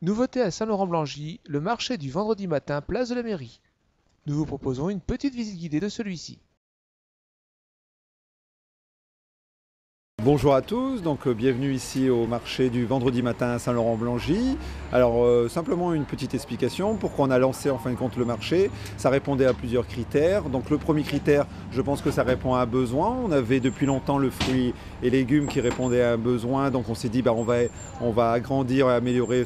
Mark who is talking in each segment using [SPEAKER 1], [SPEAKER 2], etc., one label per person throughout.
[SPEAKER 1] Nouveauté à Saint-Laurent-Blangy, le marché du vendredi matin, place de la Mairie. Nous vous proposons une petite visite guidée de celui-ci.
[SPEAKER 2] Bonjour à tous, bienvenue ici au marché du vendredi matin à Saint-Laurent-Blangy. Alors simplement une petite explication, pourquoi on a lancé en fin de compte le marché. Ça répondait à plusieurs critères. Donc le premier critère, je pense que ça répond à un besoin. On avait depuis longtemps le fruit et légumes qui répondaient à un besoin, donc on s'est dit on va agrandir et améliorer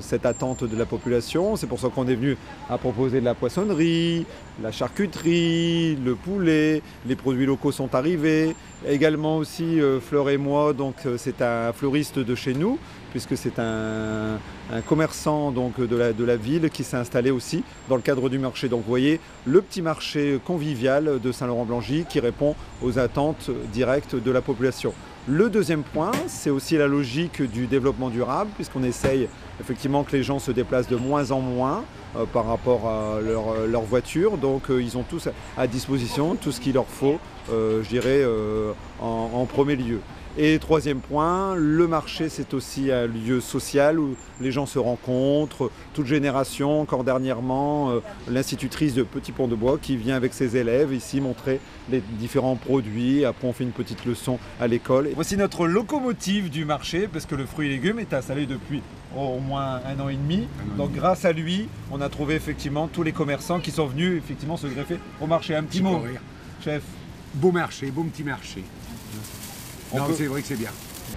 [SPEAKER 2] cette attente de la population. C'est pour ça qu'on est venu à proposer de la poissonnerie, la charcuterie, le poulet, les produits locaux sont arrivés. Également aussi Fleur et moi, c'est un fleuriste de chez nous, puisque c'est un commerçant de la ville qui s'est installé aussi dans le cadre du marché. Donc vous voyez le petit marché convivial de Saint-Laurent-Blangy qui répond aux attentes directes de la population. Le deuxième point, c'est aussi la logique du développement durable, puisqu'on essaye effectivement que les gens se déplacent de moins en moins par rapport à leur voiture. Donc ils ont tous à disposition tout ce qu'il leur faut, je dirais, en premier lieu. Et troisième point, le marché c'est aussi un lieu social où les gens se rencontrent, toute génération. Encore dernièrement, l'institutrice de Petit Pont de Bois qui vient avec ses élèves ici montrer les différents produits. Après on fait une petite leçon à l'école. Voici notre locomotive du marché, parce que le fruit et légumes est installé depuis au moins 1 an et demi. Donc grâce à lui, on a trouvé effectivement tous les commerçants qui sont venus effectivement se greffer au marché. Un petit mot, chef.
[SPEAKER 3] Beau marché, bon petit marché. Non, c'est vrai que c'est bien.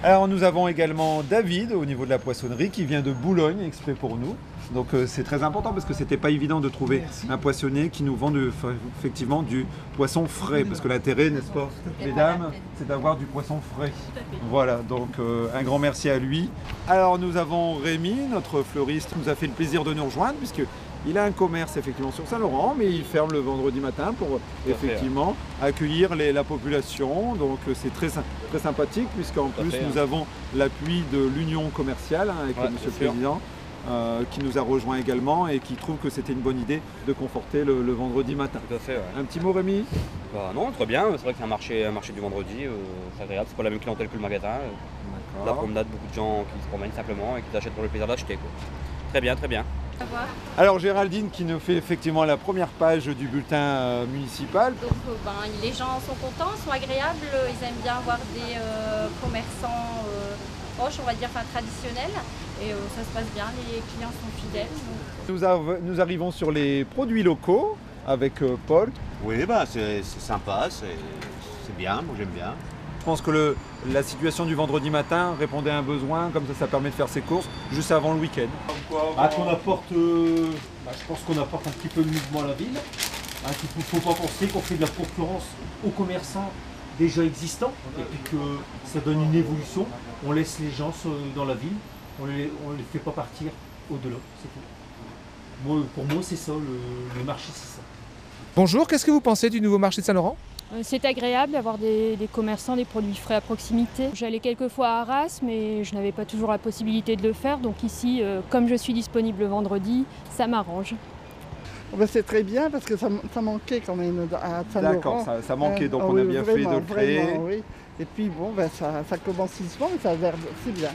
[SPEAKER 2] Alors nous avons également David au niveau de la poissonnerie qui vient de Boulogne exprès pour nous. Donc c'est très important parce que c'était pas évident de trouver un poissonnier qui nous vend effectivement du poisson frais. Parce que l'intérêt, n'est-ce pas, mesdames, c'est d'avoir du poisson frais. Voilà, donc un grand merci à lui. Alors nous avons Rémi, notre fleuriste, qui nous a fait le plaisir de nous rejoindre puisque il a un commerce effectivement sur Saint-Laurent, mais il ferme le vendredi matin pour effectivement accueillir la population. Donc c'est très sympathique puisqu'en plus nous avons l'appui de l'Union commerciale avec Monsieur le Président qui nous a rejoint également et qui trouve que c'était une bonne idée de conforter le vendredi matin.
[SPEAKER 4] Tout à fait, ouais.
[SPEAKER 2] Un petit mot Rémi?
[SPEAKER 4] Non, très bien, c'est vrai que c'est un marché du vendredi, c'est agréable, c'est pas la même clientèle que le magasin. La promenade, beaucoup de gens qui se promènent simplement et qui achètent pour le plaisir d'acheter. Très bien, très bien.
[SPEAKER 2] Alors Géraldine qui nous fait effectivement la première page du bulletin municipal.
[SPEAKER 5] Donc les gens sont contents, sont agréables, ils aiment bien avoir des commerçants proches, on va dire, traditionnels, et ça se passe bien, les clients sont fidèles.
[SPEAKER 2] Nous arrivons sur les produits locaux avec Paul.
[SPEAKER 6] Oui, c'est sympa, c'est bien, moi j'aime bien.
[SPEAKER 2] Je pense que la situation du vendredi matin répondait à un besoin, comme ça permet de faire ses courses juste avant le week-end.
[SPEAKER 7] Je pense qu'on apporte un petit peu de mouvement à la ville. Il ne faut pas penser qu'on fait de la concurrence aux commerçants déjà existants et puis que ça donne une évolution. On laisse les gens dans la ville, on les fait pas partir au-delà, c'est tout. Pour moi, c'est ça, le marché, c'est ça.
[SPEAKER 1] Bonjour, qu'est-ce que vous pensez du nouveau marché de Saint-Laurent?
[SPEAKER 8] C'est agréable d'avoir des commerçants, des produits frais à proximité. J'allais quelques fois à Arras, mais je n'avais pas toujours la possibilité de le faire. Donc ici, comme je suis disponible le vendredi, ça m'arrange.
[SPEAKER 9] C'est très bien parce que ça manquait quand même à Saint-Laurent.
[SPEAKER 2] D'accord, ça manquait, donc on a bien fait de le créer.
[SPEAKER 9] Oui. Et puis ça commence doucement, c'est bien.